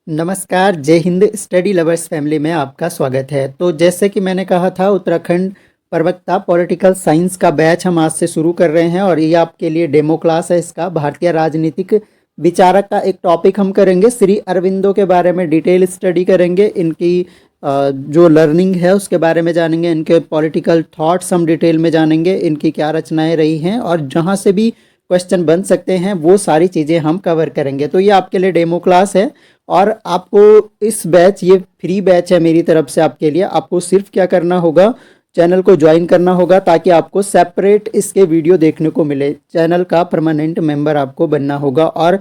नमस्कार, जय Hind study lovers family में आपका स्वागत है। तो जैसे कि मैंने कहा था, उत्तराखंड प्रवक्ता पॉलिटिकल साइंस का बैच हम आज से शुरू कर रहे हैं और ये आपके लिए डेमो क्लास है। इसका भारतीय राजनीतिक विचारक का एक टॉपिक हम करेंगे। श्री अरविंदो के बारे में डिटेल स्टडी करेंगे, इनकी जो लर्निंग है उसके बारे में जानेंगे, इनके पॉलिटिकल थॉट्स हम डिटेल में जानेंगे, इनकी क्या रचनाएं रही हैं और जहाँ से भी क्वेश्चन बन सकते हैं वो सारी चीज़ें हम कवर करेंगे। तो ये आपके लिए डेमो क्लास है और आपको इस बैच, ये फ्री बैच है मेरी तरफ से आपके लिए। आपको सिर्फ क्या करना होगा, चैनल को ज्वाइन करना होगा ताकि आपको सेपरेट इसके वीडियो देखने को मिले। चैनल का परमानेंट मेंबर आपको बनना होगा और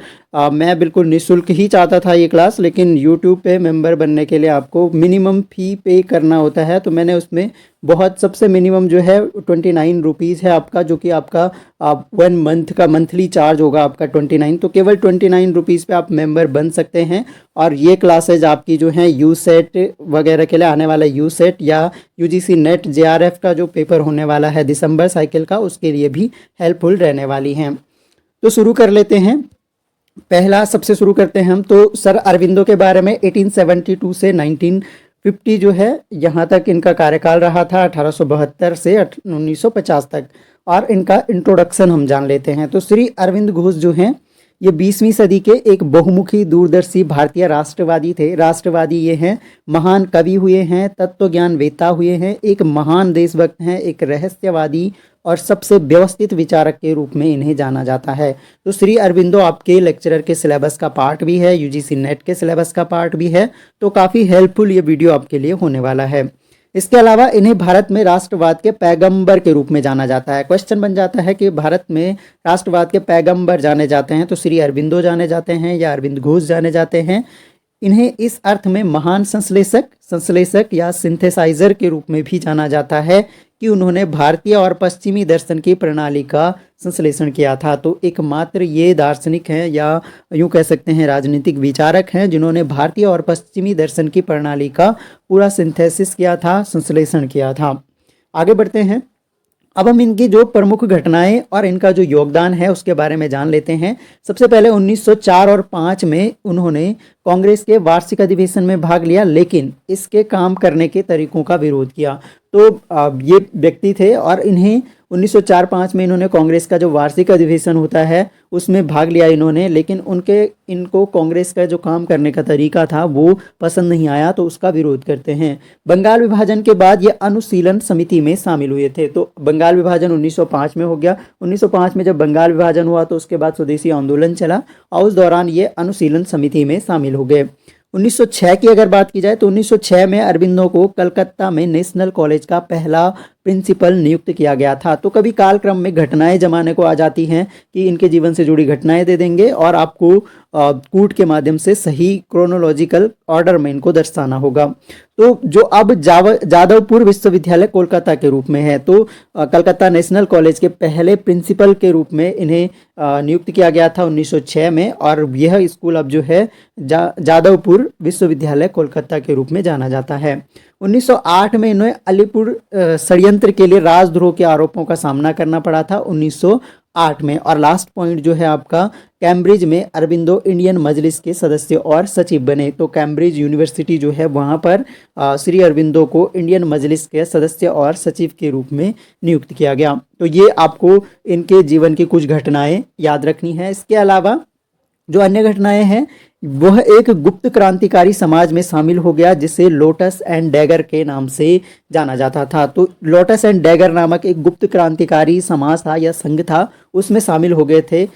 मैं बिल्कुल निःशुल्क ही चाहता था ये क्लास, लेकिन यूट्यूब पे मेंबर बनने के लिए आपको मिनिमम फ़ी पे करना होता है। तो मैंने उसमें बहुत सबसे मिनिमम जो है 29 रुपीज़ है आपका, जो कि आपका 1 मंथ का मंथली चार्ज होगा आपका 29। तो केवल 29 रुपीज़ पे आप मेंबर बन सकते हैं और ये क्लासेज आपकी जो हैं यू सेट वगैरह के लिए आने वाला यू सेट या यूजीसी नेट जेआरएफ का जो पेपर होने वाला है दिसंबर साइकिल का, उसके लिए भी हेल्पफुल रहने वाली हैं। तो शुरू कर लेते हैं। पहला सबसे शुरू करते हैं हम तो सर अरविंदो के बारे में। 1872 से 1950 जो है यहाँ तक इनका कार्यकाल रहा था, 1872 से 1950 तक। और इनका इंट्रोडक्शन हम जान लेते हैं। तो श्री अरविंद घोष जो हैं ये 20वीं सदी के एक बहुमुखी दूरदर्शी भारतीय राष्ट्रवादी थे। राष्ट्रवादी ये हैं, महान कवि हुए हैं, तत्वज्ञान वेता हुए हैं, एक महान देशभक्त हैं, एक रहस्यवादी और सबसे व्यवस्थित विचारक के रूप में इन्हें जाना जाता है। तो श्री अरविंदो आपके लेक्चरर के सिलेबस का पार्ट भी है, यूजीसी नेट के सिलेबस का पार्ट भी है। तो काफ़ी हेल्पफुल ये वीडियो आपके लिए होने वाला है। इसके अलावा इन्हें भारत में राष्ट्रवाद के पैगंबर के रूप में जाना जाता है। क्वेश्चन बन जाता है कि भारत में राष्ट्रवाद के पैगंबर जाने जाते हैं तो श्री अरविंदो जाने जाते हैं या अरविंद घोष जाने जाते हैं। इन्हें इस अर्थ में महान संश्लेषक या सिंथेसाइजर के रूप में भी जाना जाता है कि उन्होंने भारतीय और पश्चिमी दर्शन की प्रणाली का संश्लेषण किया था। तो एकमात्र ये दार्शनिक हैं या यूँ कह सकते हैं राजनीतिक विचारक हैं जिन्होंने भारतीय और पश्चिमी दर्शन की प्रणाली का पूरा सिंथेसिस किया था, संश्लेषण किया था। आगे बढ़ते हैं। अब हम इनकी जो प्रमुख घटनाएं और इनका जो योगदान है उसके बारे में जान लेते हैं। सबसे पहले 1904 और 5 में उन्होंने कांग्रेस के वार्षिक अधिवेशन में भाग लिया, लेकिन इसके काम करने के तरीकों का विरोध किया। तो ये व्यक्ति थे और इन्हें 1904-5 में इन्होंने कांग्रेस का जो वार्षिक अधिवेशन होता है उसमें भाग लिया इन्होंने, लेकिन इनको कांग्रेस का जो काम करने का तरीका था वो पसंद नहीं आया, तो उसका विरोध करते हैं। बंगाल विभाजन के बाद ये अनुशीलन समिति में शामिल हुए थे। तो बंगाल विभाजन 1905 में हो गया। 1905 में जब बंगाल विभाजन हुआ तो उसके बाद स्वदेशी आंदोलन चला और उस दौरान ये अनुशीलन समिति में शामिल हो गए। 1906 की अगर बात की जाए तो 1906 में अरविंदो को कलकत्ता में नेशनल कॉलेज का पहला प्रिंसिपल नियुक्त किया गया था। तो कभी कालक्रम में घटनाएं जमाने को आ जाती हैं कि इनके जीवन से जुड़ी घटनाएं दे देंगे और आपको कूट के माध्यम से सही क्रोनोलॉजिकल ऑर्डर में इनको दर्शाना होगा। तो जो अब जादवपुर विश्वविद्यालय कोलकाता के रूप में है, तो कलकत्ता नेशनल कॉलेज के पहले प्रिंसिपल के रूप में इन्हें नियुक्त किया गया था 1906 में। और यह स्कूल अब जो है जादवपुर विश्वविद्यालय कोलकाता के रूप में जाना जाता है। 1908 में इन्हें अलीपुर षड्यंत्र के लिए राजद्रोह के आरोपों का सामना करना पड़ा था 1908 में। और लास्ट पॉइंट जो है आपका, कैम्ब्रिज में अरविंदो इंडियन मजलिस के सदस्य और सचिव बने। तो कैम्ब्रिज यूनिवर्सिटी जो है वहाँ पर श्री अरविंदो को इंडियन मजलिस के सदस्य और सचिव के रूप में नियुक्त किया गया। तो ये आपको इनके जीवन की कुछ घटनाएं याद रखनी है। इसके अलावा जो अन्य घटनाएं हैं वह एक गुप्त क्रांतिकारी समाज में शामिल हो गया जिसे लोटस एंड डैगर के नाम से जाना जाता था। तो लोटस एंड डैगर नामक एक गुप्त क्रांतिकारी समाज था या संघ था, उसमें शामिल हो गए थे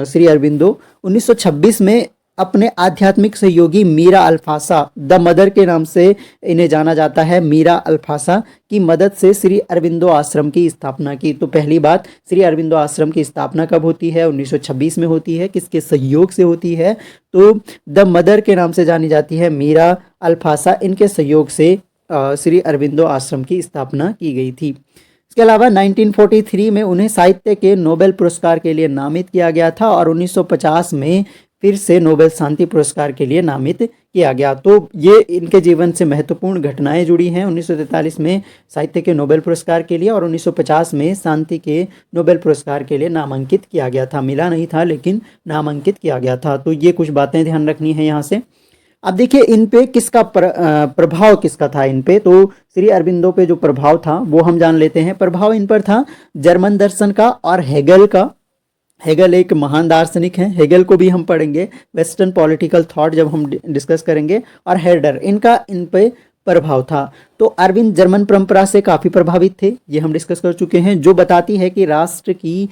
श्री अरविंदो। 1926 में अपने आध्यात्मिक सहयोगी मीरा अल्फासा द मदर के नाम से इन्हें जाना जाता है, मीरा अल्फासा की मदद से श्री अरविंदो आश्रम की स्थापना की। तो पहली बात, श्री अरविंदो आश्रम की स्थापना कब होती है? 1926 में होती है। किसके सहयोग से होती है? तो द मदर के नाम से जानी जाती है मीरा अल्फासा, इनके सहयोग से श्री अरविंदो आश्रम की स्थापना की गई थी। इसके अलावा 1943 में उन्हें साहित्य के नोबेल पुरस्कार के लिए नामित किया गया था और 1950 में फिर से नोबेल शांति पुरस्कार के लिए नामित किया गया। तो ये इनके जीवन से महत्वपूर्ण घटनाएं जुड़ी हैं। 1943 में साहित्य के नोबेल पुरस्कार के लिए और 1950 में शांति के नोबेल पुरस्कार के लिए नामांकित किया गया था। मिला नहीं था लेकिन नामांकित किया गया था। तो ये कुछ बातें ध्यान रखनी है यहाँ से। अब देखिए इन पे किसका प्रभाव किसका था इन पे, तो श्री अरबिंदो पे जो प्रभाव था वो हम जान लेते हैं। प्रभाव इन पर था जर्मन दर्शन का और हेगल का। हेगल एक महान दार्शनिक है, हेगल को भी हम पढ़ेंगे वेस्टर्न पॉलिटिकल थॉट जब हम डिस्कस करेंगे। और हेर्डर, इनका इन पे प्रभाव था। तो अरविंद जर्मन परंपरा से काफी प्रभावित थे, ये हम डिस्कस कर चुके हैं, जो बताती है कि राष्ट्र की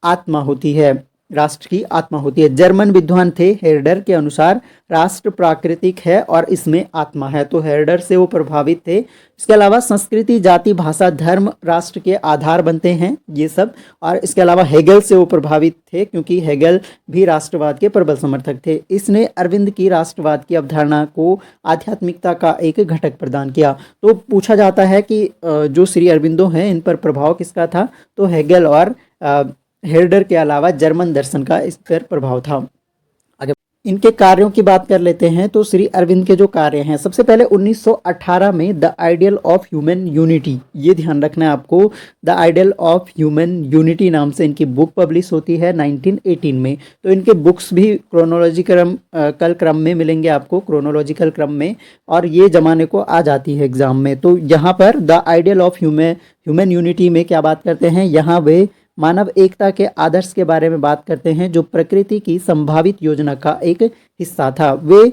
आत्मा होती है, राष्ट्र की आत्मा होती है। जर्मन विद्वान थे हेर्डर के अनुसार राष्ट्र प्राकृतिक है और इसमें आत्मा है, तो हेर्डर से वो प्रभावित थे। इसके अलावा संस्कृति, जाति, भाषा, धर्म राष्ट्र के आधार बनते हैं ये सब। और इसके अलावा हेगल से वो प्रभावित थे क्योंकि हेगल भी राष्ट्रवाद के प्रबल समर्थक थे। इसने अरविंद की राष्ट्रवाद की अवधारणा को आध्यात्मिकता का एक घटक प्रदान किया। तो पूछा जाता है कि जो श्री अरविंदो हैं इन पर प्रभाव किसका था, तो हेगल और हेर्डर के अलावा जर्मन दर्शन का इस पर प्रभाव था। आगे इनके कार्यों की बात कर लेते हैं। तो श्री अरविंद के जो कार्य हैं, सबसे पहले 1918 में the ideal of human unity, ये ध्यान रखना है आपको, the ideal of human unity नाम से इनकी बुक पब्लिश होती है 1918 में। तो इनके बुक्स भी क्रोनोलॉजिकल क्रम में मिलेंगे आपको, क्रोनोलॉजिकल क्रम में, और ये जमाने को आ जाती है एग्जाम में। तो यहाँ पर the ideal of human unity में क्या बात करते हैं, यहाँ वे मानव एकता के आदर्श के बारे में बात करते हैं जो प्रकृति की संभावित योजना का एक हिस्सा था। वे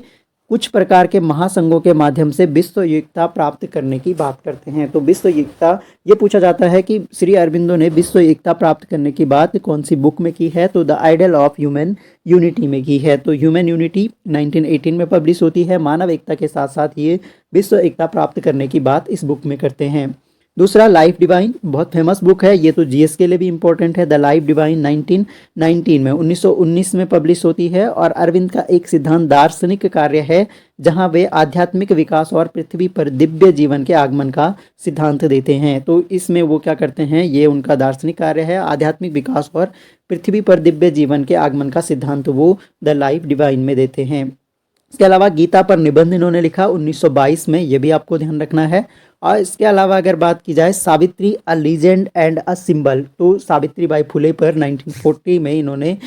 कुछ प्रकार के महासंघों के माध्यम से विश्व एकता प्राप्त करने की बात करते हैं। तो विश्व एकता, ये पूछा जाता है कि श्री अरबिंदो ने विश्व एकता प्राप्त करने की बात कौन सी बुक में की है, तो the ideal of human unity में की है। तो ह्यूमन यूनिटी 1918 में पब्लिश होती है। मानव एकता के साथ साथ ये विश्व एकता प्राप्त करने की बात इस बुक में करते हैं। दूसरा लाइफ डिवाइन, बहुत फेमस बुक है, ये तो जीएस के लिए भी इंपॉर्टेंट है। द लाइफ डिवाइन 1919 में पब्लिश होती है। और अरविंद का एक सिद्धांत दार्शनिक कार्य है जहां वे आध्यात्मिक विकास और पृथ्वी पर दिव्य जीवन के आगमन का सिद्धांत देते हैं। तो इसमें वो क्या करते हैं, ये उनका दार्शनिक कार्य है, आध्यात्मिक विकास और पृथ्वी पर दिव्य जीवन के आगमन का सिद्धांत वो द लाइफ डिवाइन में देते हैं। इसके अलावा गीता पर निबंध इन्होंने लिखा 1922 में, ये भी आपको ध्यान रखना है। और इसके अलावा अगर बात की जाए सावित्री अ लीजेंड एंड अ सिंबल, तो सावित्रीबाई फुले पर 1940 में इन्होंने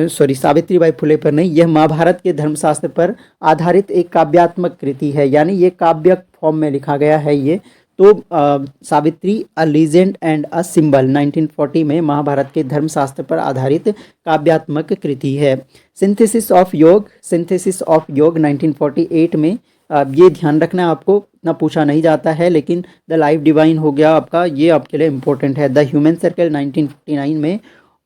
सावित्रीबाई फुले पर नहीं, यह महाभारत के धर्मशास्त्र पर आधारित एक काव्यात्मक कृति है, यानी ये काव्य फॉर्म में लिखा गया है ये। तो सावित्री अ लीजेंड एंड अ सिंबल 1940 में महाभारत के धर्मशास्त्र पर आधारित काव्यात्मक कृति है। सिंथेसिस ऑफ योग 1948 में, ये ध्यान रखना आपको, इतना पूछा नहीं जाता है, लेकिन द लाइफ डिवाइन हो गया आपका, ये आपके लिए इंपॉर्टेंट है। द ह्यूमन सर्कल 1959 में।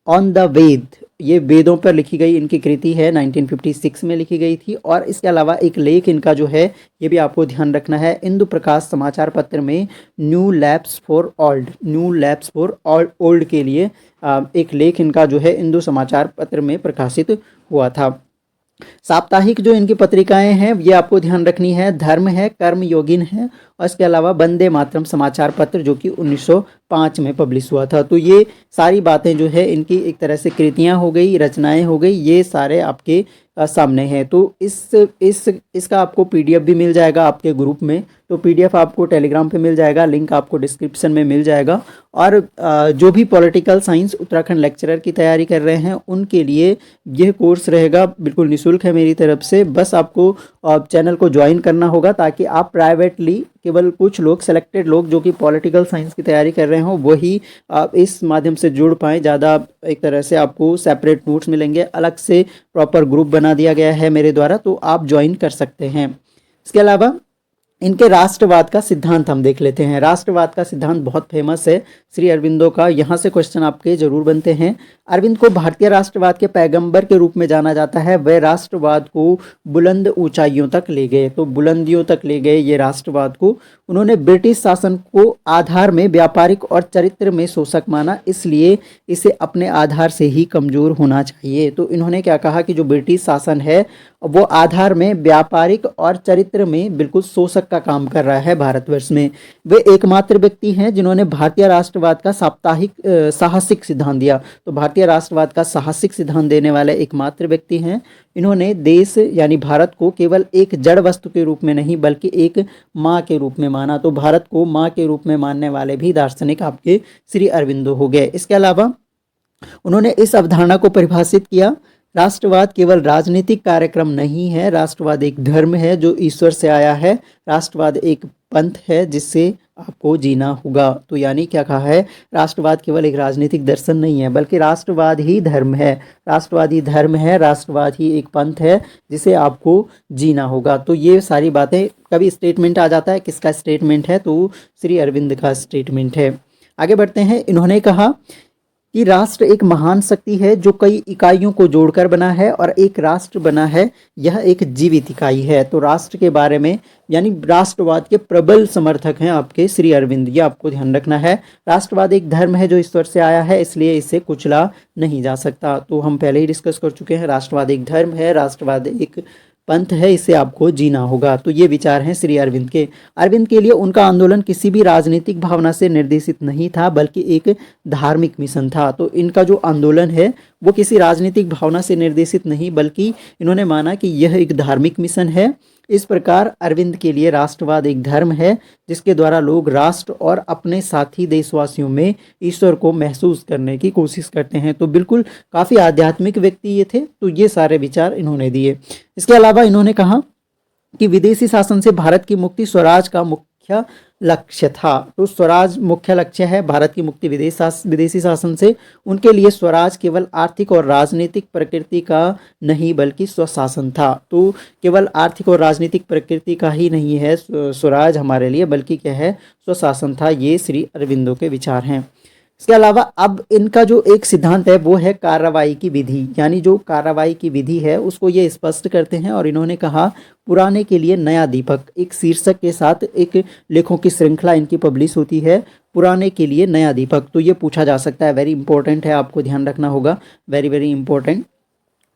ऑन द वेद, ये वेदों पर लिखी गई इनकी कृति है, 1956 में लिखी गई थी। और इसके अलावा एक लेख इनका जो है ये भी आपको ध्यान रखना है, इंदु प्रकाश समाचार पत्र में न्यू लैब्स फॉर ओल्ड के लिए एक लेख इनका जो है इंदु समाचार पत्र में प्रकाशित हुआ था। साप्ताहिक जो इनकी पत्रिकाएं हैं ये आपको ध्यान रखनी है, धर्म है, कर्म योगिन है, और इसके अलावा वंदे मातरम समाचार पत्र जो कि 1905 में पब्लिश हुआ था। तो ये सारी बातें जो है इनकी एक तरह से कृतियां हो गई, रचनाएं हो गई, ये सारे आपके सामने हैं। तो इसका आपको पीडीएफ भी मिल जाएगा आपके ग्रुप में, तो पीडीएफ आपको टेलीग्राम पे मिल जाएगा, लिंक आपको डिस्क्रिप्शन में मिल जाएगा। और जो भी पॉलिटिकल साइंस उत्तराखंड लेक्चरर की तैयारी कर रहे हैं उनके लिए यह कोर्स रहेगा, बिल्कुल निःशुल्क है मेरी तरफ से। बस आपको चैनल को ज्वाइन करना होगा ताकि आप प्राइवेटली, केवल कुछ लोग, सेलेक्टेड लोग जो कि पॉलिटिकल साइंस की तैयारी कर रहे हों वही आप इस माध्यम से जुड़ पाएँ। ज़्यादा एक तरह से आपको सेपरेट नोट्स मिलेंगे, अलग से प्रॉपर ग्रुप बना दिया गया है मेरे द्वारा, तो आप ज्वाइन कर सकते हैं। इसके अलावा इनके राष्ट्रवाद का सिद्धांत हम देख लेते हैं। राष्ट्रवाद का सिद्धांत बहुत फेमस है श्री अरविंदो का, यहाँ से क्वेश्चन आपके जरूर बनते हैं। अरविंद को भारतीय राष्ट्रवाद के पैगंबर के रूप में जाना जाता है। वह राष्ट्रवाद को बुलंद ऊंचाइयों तक ले गए, तो बुलंदियों तक ले गए ये राष्ट्रवाद को। उन्होंने ब्रिटिश शासन को आधार में व्यापारिक और चरित्र में शोषक माना, इसलिए इसे अपने आधार से ही कमजोर होना चाहिए। तो इन्होंने क्या कहा कि जो ब्रिटिश शासन है वो आधार में, व्यापारिक और चरित्र में बिल्कुल शोषक का काम कर रहा है भारतवर्ष में। वे एकमात्र व्यक्ति हैं जिन्होंने भारतीय राष्ट्रवाद का साहसिक सिद्धांत दिया। तो भारतीय राष्ट्रवाद का साहसिक सिद्धांत देने वाले एकमात्र व्यक्ति हैं। इन्होंने देश यानी भारत को केवल एक जड़ वस्तु के रूप में नहीं बल्कि एक माँ के रूप में माना। तो भारत को माँ के रूप में मानने वाले भी दार्शनिक आपके श्री अरविंदो हो गए। इसके अलावा उन्होंने इस अवधारणा को परिभाषित किया राष्ट्रवाद केवल राजनीतिक कार्यक्रम नहीं है, राष्ट्रवाद एक धर्म है जो ईश्वर से आया है। राष्ट्रवाद एक पंथ है जिससे आपको जीना होगा। तो यानी क्या कहा है, राष्ट्रवाद केवल एक राजनीतिक दर्शन नहीं है बल्कि राष्ट्रवाद ही धर्म है। राष्ट्रवाद ही धर्म है, राष्ट्रवाद ही एक पंथ है जिसे आपको जीना होगा। तो ये सारी बातें, कभी स्टेटमेंट आ जाता है, किसका स्टेटमेंट है, तो श्री अरविंद का स्टेटमेंट है। आगे बढ़ते हैं। इन्होंने कहा कि राष्ट्र एक महान शक्ति है जो कई इकाइयों को जोड़कर बना है और एक राष्ट्र बना है, यह एक जीवित इकाई है। तो राष्ट्र के बारे में, यानी राष्ट्रवाद के प्रबल समर्थक हैं आपके श्री अरविंद, ये आपको ध्यान रखना है। राष्ट्रवाद एक धर्म है जो ईश्वर से आया है, इसलिए इसे कुचला नहीं जा सकता। तो हम पहले ही डिस्कस कर चुके हैं, राष्ट्रवाद एक धर्म है, राष्ट्रवाद एक पंथ है, इसे आपको जीना होगा। तो ये विचार हैं श्री अरविंद के। अरविंद के लिए उनका आंदोलन किसी भी राजनीतिक भावना से निर्देशित नहीं था बल्कि एक धार्मिक मिशन था। तो इनका जो आंदोलन है वो किसी राजनीतिक भावना से निर्देशित नहीं बल्कि इन्होंने माना कि यह एक धार्मिक मिशन है। इस प्रकार अरविंद के लिए राष्ट्रवाद एक धर्म है जिसके द्वारा लोग राष्ट्र और अपने साथी देशवासियों में ईश्वर को महसूस करने की कोशिश करते हैं। तो बिल्कुल काफ़ी आध्यात्मिक व्यक्ति ये थे। तो ये सारे विचार इन्होंने दिए। इसके अलावा इन्होंने कहा कि विदेशी शासन से भारत की मुक्ति स्वराज का मुख्य लक्ष्य था। तो स्वराज मुख्य लक्ष्य है, भारत की मुक्ति विदेशी शासन से। उनके लिए स्वराज केवल आर्थिक और राजनीतिक प्रकृति का नहीं बल्कि स्वशासन था। तो केवल आर्थिक और राजनीतिक प्रकृति का ही नहीं है स्वराज हमारे लिए, बल्कि क्या है, स्वशासन था। ये श्री अरविंदो के विचार हैं। इसके अलावा अब इनका जो एक सिद्धांत है वो है कार्रवाई की विधि, यानी जो कार्रवाई की विधि है उसको ये स्पष्ट करते हैं। और इन्होंने कहा पुराने के लिए नया दीपक, एक शीर्षक के साथ एक लेखों की श्रृंखला इनकी पब्लिश होती है, पुराने के लिए नया दीपक। तो ये पूछा जा सकता है, वेरी इंपॉर्टेंट है, आपको ध्यान रखना होगा, वेरी वेरी इंपॉर्टेंट।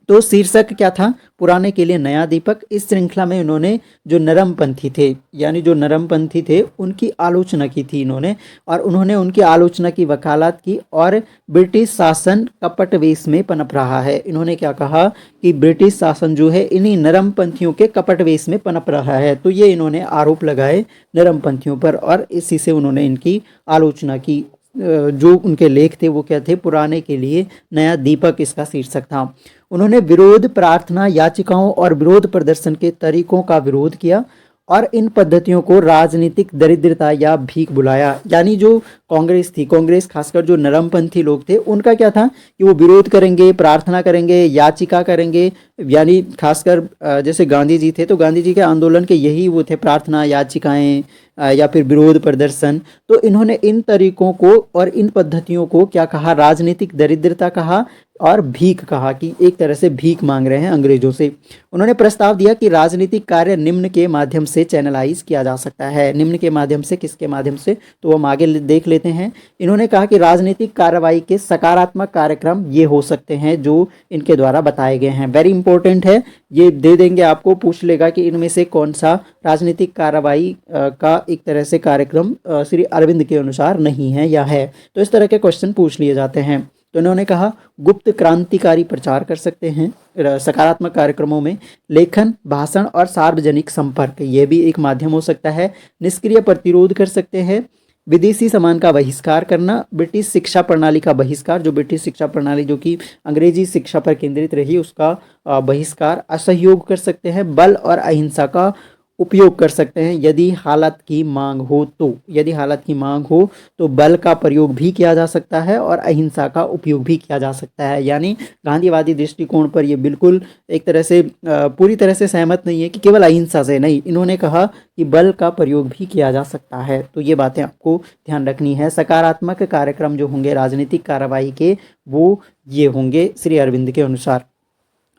तो शीर्षक क्या था, पुराने के लिए नया दीपक। इस श्रृंखला में इन्होंने जो नरमपंथी थे, यानी जो नरमपंथी थे उनकी आलोचना की थी इन्होंने, और उन्होंने उनकी आलोचना की वकालत की। और ब्रिटिश शासन कपट वेश में पनप रहा है। इन्होंने क्या कहा कि ब्रिटिश शासन जो है इन्हीं नरमपंथियों के कपट वेश में पनप रहा है। तो ये इन्होंने आरोप लगाए नरमपंथियों पर और इसी से उन्होंने इनकी आलोचना की। जो उनके लेख थे वो क्या थे, पुराने के लिए नया दीपक इसका शीर्षक था। उन्होंने विरोध प्रार्थना याचिकाओं और विरोध प्रदर्शन के तरीकों का विरोध किया और इन पद्धतियों को राजनीतिक दरिद्रता या भीख बुलाया। यानी जो कांग्रेस थी, कांग्रेस खासकर जो नरमपंथी लोग थे, उनका क्या था कि वो विरोध करेंगे, प्रार्थना करेंगे, याचिका करेंगे। यानी खासकर जैसे गांधी जी थे तो गांधी जी के आंदोलन के यही वो थे, प्रार्थना, याचिकाएं या फिर विरोध प्रदर्शन। तो इन्होंने इन तरीकों को और इन पद्धतियों को क्या कहा, राजनीतिक दरिद्रता कहा और भीख कहा, कि एक तरह से भीख मांग रहे हैं अंग्रेजों से। उन्होंने प्रस्ताव दिया कि राजनीतिक कार्य निम्न के माध्यम से चैनलाइज किया जा सकता है। निम्न के माध्यम से, किसके माध्यम से, तो हम आगे देख लेते हैं। इन्होंने कहा कि राजनीतिक कार्रवाई के सकारात्मक कार्यक्रम ये हो सकते हैं जो इनके द्वारा बताए गए हैं। वेरी इंपॉर्टेंट है, ये दे देंगे आपको, पूछ लेगा कि इनमें से कौन सा राजनीतिक कार्रवाई का एक तरह से कार्यक्रम श्री अरविंद के अनुसार नहीं है या है। तो इस तरह के क्वेश्चन पूछ लिए जाते हैं। तो इन्होंने कहा गुप्त क्रांतिकारी प्रचार कर सकते हैं सकारात्मक कार्यक्रमों में, लेखन, भाषण और सार्वजनिक संपर्क, ये भी एक माध्यम हो सकता है। निष्क्रिय प्रतिरोध कर सकते हैं। विदेशी सामान का बहिष्कार करना, ब्रिटिश शिक्षा प्रणाली का बहिष्कार, जो ब्रिटिश शिक्षा प्रणाली जो कि अंग्रेजी शिक्षा पर केंद्रित रही उसका बहिष्कार। असहयोग कर सकते हैं। बल और अहिंसा का उपयोग कर सकते हैं यदि हालत की मांग हो तो। यदि हालत की मांग हो तो बल का प्रयोग भी किया जा सकता है और अहिंसा का उपयोग भी किया जा सकता है। यानी गांधीवादी दृष्टिकोण पर ये बिल्कुल एक तरह से पूरी तरह से सहमत नहीं है कि केवल अहिंसा से नहीं, इन्होंने कहा कि बल का प्रयोग भी किया जा सकता है। तो ये बातें आपको ध्यान रखनी है। सकारात्मक कार्यक्रम जो होंगे राजनीतिक कार्रवाई के वो ये होंगे श्री अरविंद के अनुसार।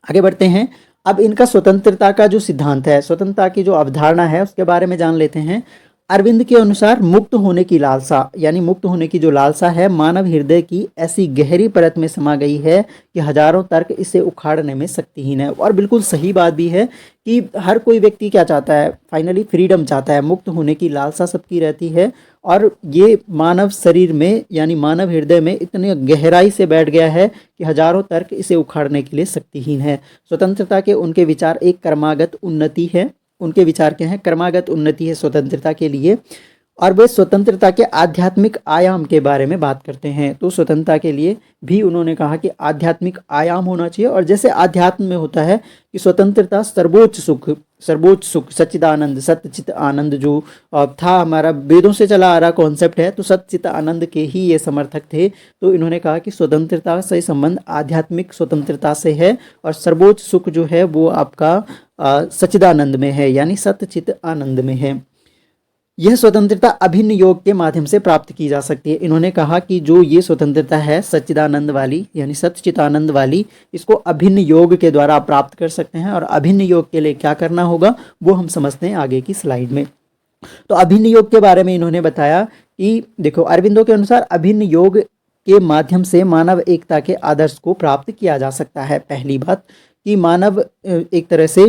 आगे बढ़ते हैं। अब इनका स्वतंत्रता का जो सिद्धांत है, स्वतंत्रता की जो अवधारणा है उसके बारे में जान लेते हैं। अरविंद के अनुसार मुक्त होने की लालसा, यानी मुक्त होने की जो लालसा है मानव हृदय की ऐसी गहरी परत में समा गई है कि हजारों तर्क इसे उखाड़ने में शक्तिहीन है। और बिल्कुल सही बात भी है कि हर कोई व्यक्ति क्या चाहता है, फाइनली फ्रीडम चाहता है। मुक्त होने की लालसा सबकी रहती है और ये मानव शरीर में यानी मानव हृदय में इतनी गहराई से बैठ गया है कि हजारों तर्क इसे उखाड़ने के लिए शक्तिहीन है। स्वतंत्रता के उनके विचार एक क्रमागत उन्नति है। उनके विचार क्या हैं, क्रमागत उन्नति है स्वतंत्रता के लिए। और वे स्वतंत्रता के आध्यात्मिक आयाम के बारे में बात करते हैं। तो स्वतंत्रता के लिए भी उन्होंने कहा कि आध्यात्मिक आयाम होना चाहिए, और जैसे आध्यात्म में होता है कि स्वतंत्रता सर्वोच्च सुख सच्चिदानंद सत्यचित आनंद जो था, हमारा वेदों से चला आ रहा कॉन्सेप्ट है, तो सच्चित आनंद के ही ये समर्थक थे। तो इन्होंने कहा कि स्वतंत्रता से संबंध आध्यात्मिक स्वतंत्रता से है, और सर्वोच्च सुख जो है वो आपका सच्चिदानंद में है, यानी सत्यचित आनंद में है। यह स्वतंत्रता अभिन्न योग के माध्यम से प्राप्त की जा सकती है। इन्होंने कहा कि जो ये स्वतंत्रता है सच्चिदानंद वाली, यानी सच्चिदानंद वाली, इसको अभिन्न योग के द्वारा आप प्राप्त कर सकते हैं। और अभिन्न योग के लिए क्या करना होगा वो हम समझते हैं आगे की स्लाइड में। तो अभिन्न योग के बारे में इन्होंने बताया कि देखो, अरविंदो के अनुसार अभिन्न योग के माध्यम से मानव एकता के आदर्श को प्राप्त किया जा सकता है। पहली बात कि मानव एक तरह से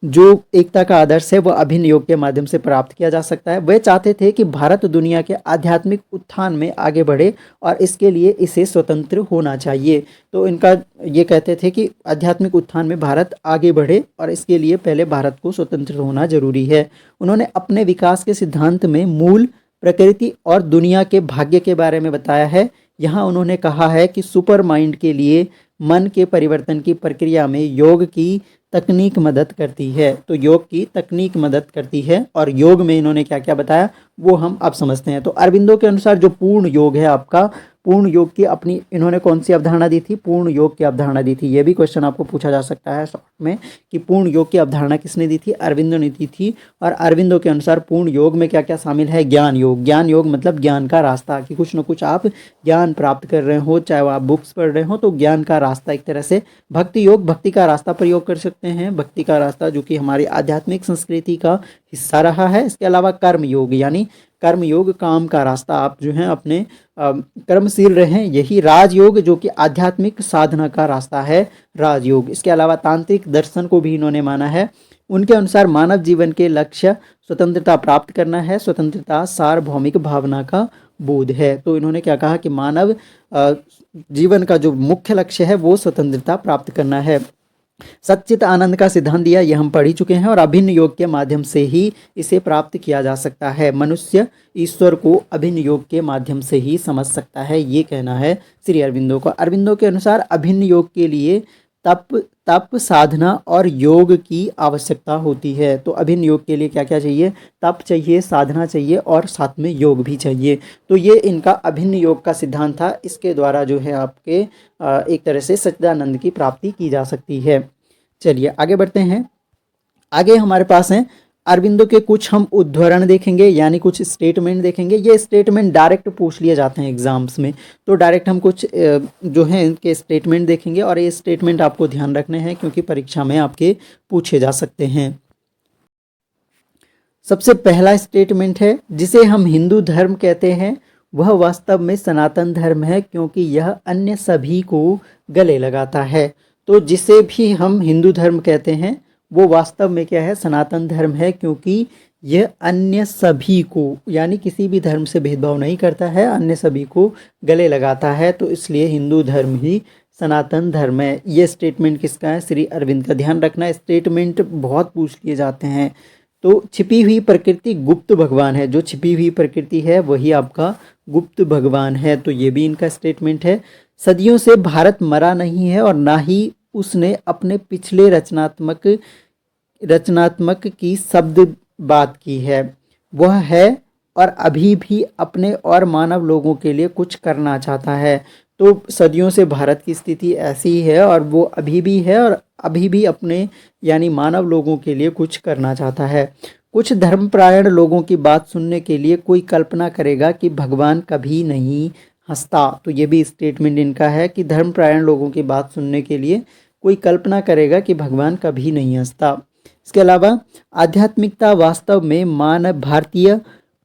जो एकता का आदर्श है वह अभिन्न योग के माध्यम से प्राप्त किया जा सकता है। वे चाहते थे कि भारत दुनिया के आध्यात्मिक उत्थान में आगे बढ़े, और इसके लिए इसे स्वतंत्र होना चाहिए। तो इनका ये कहते थे कि आध्यात्मिक उत्थान में भारत आगे बढ़े, और इसके लिए पहले भारत को स्वतंत्र होना जरूरी है। उन्होंने अपने विकास के सिद्धांत में मूल, प्रकृति और दुनिया के भाग्य के बारे में बताया है। यहाँ उन्होंने कहा है कि सुपर माइंड के लिए मन के परिवर्तन की प्रक्रिया में योग की तकनीक मदद करती है। तो योग की तकनीक मदद करती है, और योग में इन्होंने क्या क्या बताया वो हम अब समझते हैं। तो अरविंदो के अनुसार जो पूर्ण योग है आपका, पूर्ण योग की अपनी इन्होंने कौन सी अवधारणा दी थी? पूर्ण योग की अवधारणा दी थी। ये भी क्वेश्चन आपको पूछा जा सकता है शॉर्ट में कि पूर्ण योग की अवधारणा किसने दी थी? अरविंदो ने दी थी। और अरविंदो के अनुसार पूर्ण योग में क्या क्या शामिल है? ज्ञान योग। ज्ञान योग मतलब ज्ञान का रास्ता, कि कुछ न कुछ आप ज्ञान प्राप्त कर रहे हो, चाहे वो आप बुक्स पढ़ रहे हो, तो ज्ञान का रास्ता एक तरह से। भक्ति योग, भक्ति का रास्ता प्रयोग कर सकते हैं, भक्ति का रास्ता जो कि हमारी आध्यात्मिक संस्कृति का हिस्सा रहा है। इसके अलावा कर्म योग, यानी कर्म योग, काम का रास्ता, आप जो है अपने कर्मशील रहें, यही राजयोग जो कि आध्यात्मिक साधना का रास्ता है, राजयोग। इसके अलावा तांत्रिक दर्शन को भी इन्होंने माना है। उनके अनुसार मानव जीवन के लक्ष्य स्वतंत्रता प्राप्त करना है। स्वतंत्रता सार्वभौमिक भावना का बोध है। तो इन्होंने क्या कहा कि मानव जीवन का जो मुख्य लक्ष्य है वो स्वतंत्रता प्राप्त करना है। सच्चित आनंद का सिद्धांत दिया, यह हम पढ़ ही चुके हैं, और अभिन्न योग के माध्यम से ही इसे प्राप्त किया जा सकता है। मनुष्य ईश्वर को अभिन्न योग के माध्यम से ही समझ सकता है, ये कहना है श्री अरविंदो का। अरविंदो के अनुसार अभिन्न योग के लिए तप साधना और योग की आवश्यकता होती है। तो अभिन्न योग के लिए क्या क्या चाहिए? तप चाहिए, साधना चाहिए, और साथ में योग भी चाहिए। तो ये इनका अभिन्न योग का सिद्धांत था। इसके द्वारा जो है आपके एक तरह से सच्चिदानंद की प्राप्ति की जा सकती है। चलिए आगे बढ़ते हैं। आगे हमारे पास हैं अरविंदो के कुछ हम उद्धरण देखेंगे, यानी कुछ स्टेटमेंट देखेंगे। ये स्टेटमेंट डायरेक्ट पूछ लिए जाते हैं एग्जाम्स में, तो डायरेक्ट हम कुछ जो है इनके स्टेटमेंट देखेंगे, और ये स्टेटमेंट आपको ध्यान रखने हैं क्योंकि परीक्षा में आपके पूछे जा सकते हैं। सबसे पहला स्टेटमेंट है, जिसे हम हिंदू धर्म कहते हैं वह वास्तव में सनातन धर्म है, क्योंकि यह अन्य सभी को गले लगाता है। तो जिसे भी हम हिंदू धर्म कहते हैं वो वास्तव में क्या है? सनातन धर्म है, क्योंकि यह अन्य सभी को, यानी किसी भी धर्म से भेदभाव नहीं करता है, अन्य सभी को गले लगाता है। तो इसलिए हिंदू धर्म ही सनातन धर्म है। ये स्टेटमेंट किसका है? श्री अरविंद का। ध्यान रखना, स्टेटमेंट बहुत पूछ लिए जाते हैं। तो छिपी हुई प्रकृति गुप्त भगवान है। जो छिपी हुई प्रकृति है वही आपका गुप्त भगवान है। तो ये भी इनका स्टेटमेंट है। सदियों से भारत मरा नहीं है, और ना ही उसने अपने पिछले रचनात्मक की शब्द बात की है। वह है और अभी भी अपने और मानव लोगों के लिए कुछ करना चाहता है। तो सदियों से भारत की स्थिति ऐसी ही है, और वो अभी भी है, और अभी भी अपने यानी मानव लोगों के लिए कुछ करना चाहता है। कुछ धर्मपरायण लोगों की बात सुनने के लिए कोई कल्पना करेगा कि भगवान कभी नहीं हंसता। तो ये भी स्टेटमेंट इनका है कि धर्मपरायण लोगों की बात सुनने के लिए कोई कल्पना करेगा कि भगवान कभी नहीं हंसता। इसके अलावा आध्यात्मिकता वास्तव में भारतीय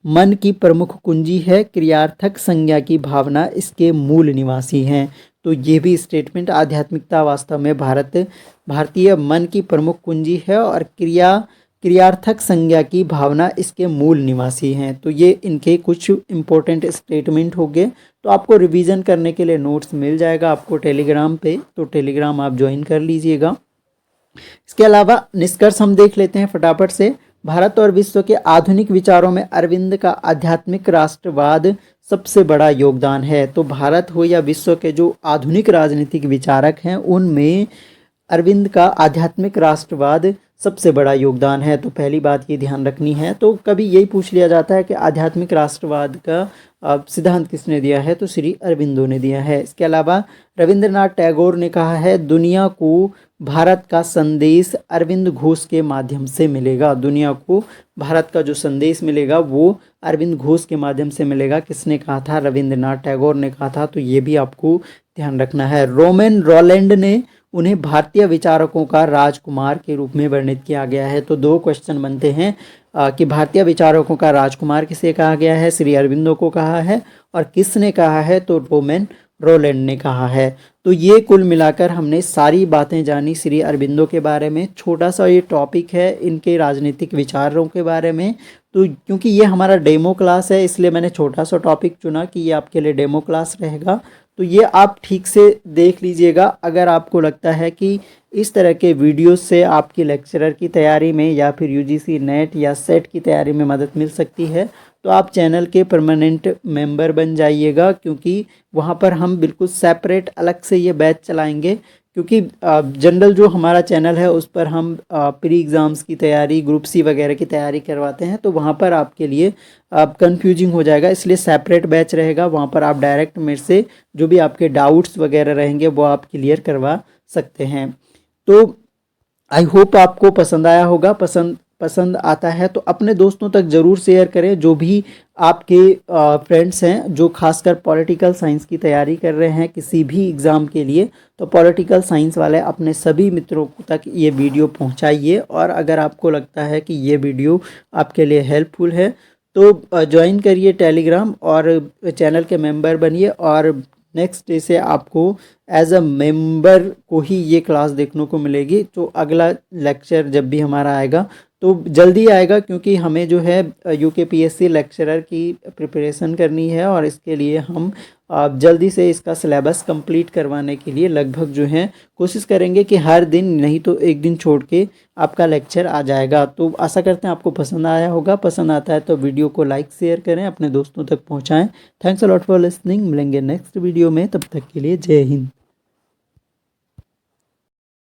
मन की प्रमुख कुंजी है, क्रियार्थक संज्ञा की भावना इसके मूल निवासी हैं। तो ये भी स्टेटमेंट, आध्यात्मिकता वास्तव में भारतीय मन की प्रमुख कुंजी है, और क्रियार्थक संज्ञा की भावना इसके मूल निवासी हैं। तो ये इनके कुछ इंपॉर्टेंट स्टेटमेंट हो गए। तो आपको रिवीजन करने के लिए नोट्स मिल जाएगा आपको टेलीग्राम पे, तो टेलीग्राम आप ज्वाइन कर लीजिएगा। इसके अलावा निष्कर्ष हम देख लेते हैं फटाफट से। भारत और विश्व के आधुनिक विचारों में अरविंद का आध्यात्मिक राष्ट्रवाद सबसे बड़ा योगदान है। तो भारत हो या विश्व के जो आधुनिक राजनीतिक विचारक हैं उनमें अरविंद का आध्यात्मिक राष्ट्रवाद सबसे बड़ा योगदान है। तो पहली बात ये ध्यान रखनी है। तो कभी यही पूछ लिया जाता है कि आध्यात्मिक राष्ट्रवाद का सिद्धांत किसने दिया है, तो श्री अरविंदो ने दिया है। इसके अलावा रविंद्रनाथ टैगोर ने कहा है, दुनिया को भारत का संदेश अरविंद घोष के माध्यम से मिलेगा। दुनिया को भारत का जो संदेश मिलेगा वो अरविंद घोष के माध्यम से मिलेगा। किसने कहा था? रविंद्रनाथ टैगोर ने कहा था। तो ये भी आपको ध्यान रखना है। रोमन रोलैंड ने उन्हें भारतीय विचारकों का राजकुमार के रूप में वर्णित किया गया है। तो दो क्वेश्चन बनते हैं कि भारतीय विचारकों का राजकुमार किसे कहा गया है? श्री अरविंदो को कहा है। और किसने कहा है? तो रोमन रोलैंड ने कहा है। तो ये कुल मिलाकर हमने सारी बातें जानी श्री अरविंदो के बारे में। छोटा सा ये टॉपिक है इनके राजनीतिक विचारों के बारे में। तो क्योंकि ये हमारा डेमो क्लास है इसलिए मैंने छोटा सा टॉपिक चुना कि ये आपके लिए डेमो क्लास रहेगा। तो ये आप ठीक से देख लीजिएगा। अगर आपको लगता है कि इस तरह के वीडियोस से आपकी लेक्चरर की तैयारी में या फिर यूजीसी नेट या सेट की तैयारी में मदद मिल सकती है तो आप चैनल के परमानेंट मेंबर बन जाइएगा, क्योंकि वहाँ पर हम बिल्कुल सेपरेट अलग से ये बैच चलाएंगे। क्योंकि जनरल जो हमारा चैनल है उस पर हम प्री एग्ज़ाम्स की तैयारी, ग्रुप सी वगैरह की तैयारी करवाते हैं, तो वहाँ पर आपके लिए कंफ्यूजिंग हो जाएगा। इसलिए सेपरेट बैच रहेगा। वहाँ पर आप डायरेक्ट मेरे से जो भी आपके डाउट्स वगैरह रहेंगे वो आप क्लियर करवा सकते हैं। तो आई होप आपको पसंद आया होगा। पसंद आता है तो अपने दोस्तों तक ज़रूर शेयर करें। जो भी आपके फ्रेंड्स हैं जो खासकर पॉलिटिकल साइंस की तैयारी कर रहे हैं किसी भी एग्ज़ाम के लिए, तो पॉलिटिकल साइंस वाले अपने सभी मित्रों तक ये वीडियो पहुंचाइए। और अगर आपको लगता है कि ये वीडियो आपके लिए हेल्पफुल है तो ज्वाइन करिए टेलीग्राम और चैनल के मेंबर बनिए। और नेक्स्ट डे से आपको एज अ मेंबर को ही ये क्लास देखने को मिलेगी। तो अगला लेक्चर जब भी हमारा आएगा तो जल्दी आएगा, क्योंकि हमें जो है यूकेपीएससी लेक्चरर की प्रिपरेशन करनी है और इसके लिए हम जल्दी से इसका सिलेबस कंप्लीट करवाने के लिए लगभग जो है कोशिश करेंगे कि हर दिन नहीं तो एक दिन छोड़ के आपका लेक्चर आ जाएगा। तो आशा करते हैं आपको पसंद आया होगा। पसंद आता है तो वीडियो को लाइक शेयर करें, अपने दोस्तों तक पहुंचाएं। Thanks a lot for listening. मिलेंगे नेक्स्ट वीडियो में, तब तक के लिए जय हिंद।